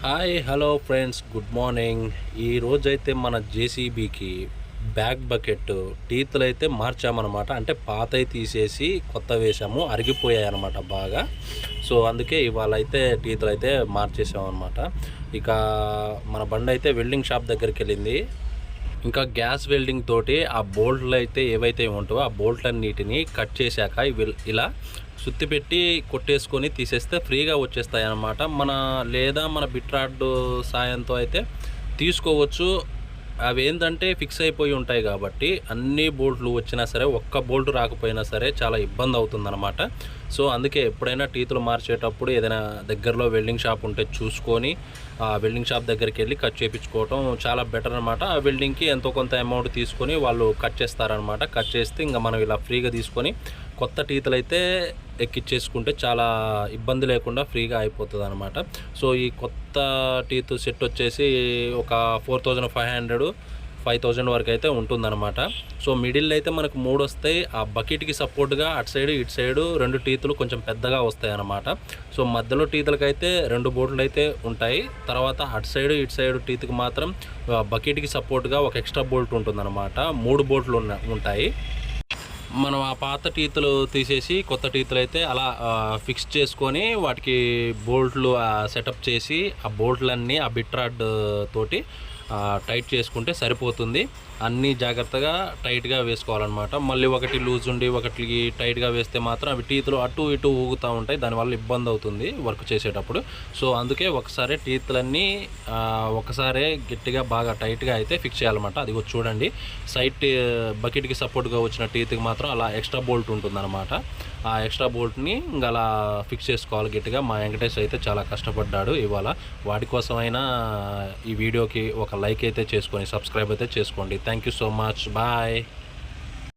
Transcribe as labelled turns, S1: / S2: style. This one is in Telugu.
S1: Hi hello friends, good morning. ఈరోజైతే మన జేసీబీకి బ్యాక్ బకెట్ టీతులు అయితే మార్చామన్నమాట. అంటే పాతవి తీసేసి కొత్త వేసాము, అరిగిపోయాయి అన్నమాట బాగా. సో అందుకే ఇవాళ అయితే టీతులు అయితే మార్చేసామన్నమాట. ఇక మన బండి అయితే వెల్డింగ్ షాప్ దగ్గరికి వెళ్ళింది. ఇంకా గ్యాస్ వెల్డింగ్ తోటి ఆ బోల్ట్లు అయితే ఏవైతే ఉంటావో ఆ బోల్ట్లన్నిటిని కట్ చేశాక ఇవి ఇలా సుత్తి పెట్టి కొట్టేసుకొని తీసేస్తే ఫ్రీగా వచ్చేస్తాయి అన్నమాట. లేదా మన బిట్ రాడ్ సాయంతో అయితే తీసుకోవచ్చు. అవి ఏంటంటే ఫిక్స్ అయిపోయి ఉంటాయి కాబట్టి అన్ని బోల్ట్లు వచ్చినా సరే ఒక్క బోల్ట్ రాకపోయినా సరే చాలా ఇబ్బంది అవుతుందన్నమాట. సో అందుకే ఎప్పుడైనా టీతులు మార్చేటప్పుడు ఏదైనా దగ్గరలో వెల్డింగ్ షాప్ ఉంటే చూసుకొని ఆ వెల్డింగ్ షాప్ దగ్గరికి వెళ్ళి కట్ చేయించుకోవటం చాలా బెటర్ అనమాట. ఆ వెల్డింగ్కి ఎంతో కొంత అమౌంట్ తీసుకొని వాళ్ళు కట్ చేస్తారనమాట. కట్ చేస్తే ఇంకా మనం ఇలా ఫ్రీగా తీసుకొని కొత్త టీతులు అయితే ఎక్కిచ్చేసుకుంటే చాలా ఇబ్బంది లేకుండా ఫ్రీగా అయిపోతుంది అనమాట. సో ఈ కొత్త టీత్ సెట్ వచ్చేసి ఒక 4500 5000 వరకు అయితే ఉంటుందన్నమాట. సో మిడిల్ అయితే మనకు 3 వస్తాయి. ఆ బకెట్కి సపోర్ట్గా అటు సైడ్ ఇటు సైడు 2 టీతులు కొంచెం పెద్దగా వస్తాయి అన్నమాట. సో మధ్యలో టీతులకైతే 2 బోల్ట్లు అయితే ఉంటాయి. తర్వాత అటు సైడు ఇటు సైడు టీతుకి మాత్రం బకెట్కి సపోర్ట్గా ఒక ఎక్స్ట్రా బోల్ట్ ఉంటుందన్నమాట. 3 బోల్ట్లు ఉంటాయి. మనం ఆ పాత టీతులు తీసేసి కొత్త టీతులు అయితే అలా ఫిక్స్ చేసుకొని వాటికి బోల్ట్లు సెటప్ చేసి ఆ బోల్ట్లన్నీ ఆ బిట్ రాడ్ తోటి టైట్ చేసుకుంటే సరిపోతుంది. అన్నీ జాగ్రత్తగా టైట్గా వేసుకోవాలన్నమాట. మళ్ళీ ఒకటి లూజ్ ఉండి ఒకటి టైట్గా వేస్తే మాత్రం అవి టీతులు అటు ఇటు ఊగుతూ ఉంటాయి. దానివల్ల ఇబ్బంది అవుతుంది వర్క్ చేసేటప్పుడు. సో అందుకే ఒకసారి టీతులన్నీ ఒకసారి గట్టిగా బాగా టైట్గా అయితే ఫిక్స్ చేయాలన్నమాట. అది చూడండి, సైడ్ బకెట్కి సపోర్ట్గా వచ్చిన టీత్కి మాత్రం అలా ఎక్స్ట్రా బోల్ట్ ఉంటుందన్నమాట. ఆ ఎక్స్ట్రా బోల్ట్ని ఇంకా అలా ఫిక్స్ చేసుకోవాలి గట్టిగా. మా వెంకటేష్ అయితే చాలా కష్టపడ్డాడు ఇవాళ. వాడి కోసమైనా ఈ వీడియోకి ఒక లైక్ అయితే చేసుకొని సబ్స్క్రైబ్ అయితే చేసుకోండి. Thank you so much. Bye.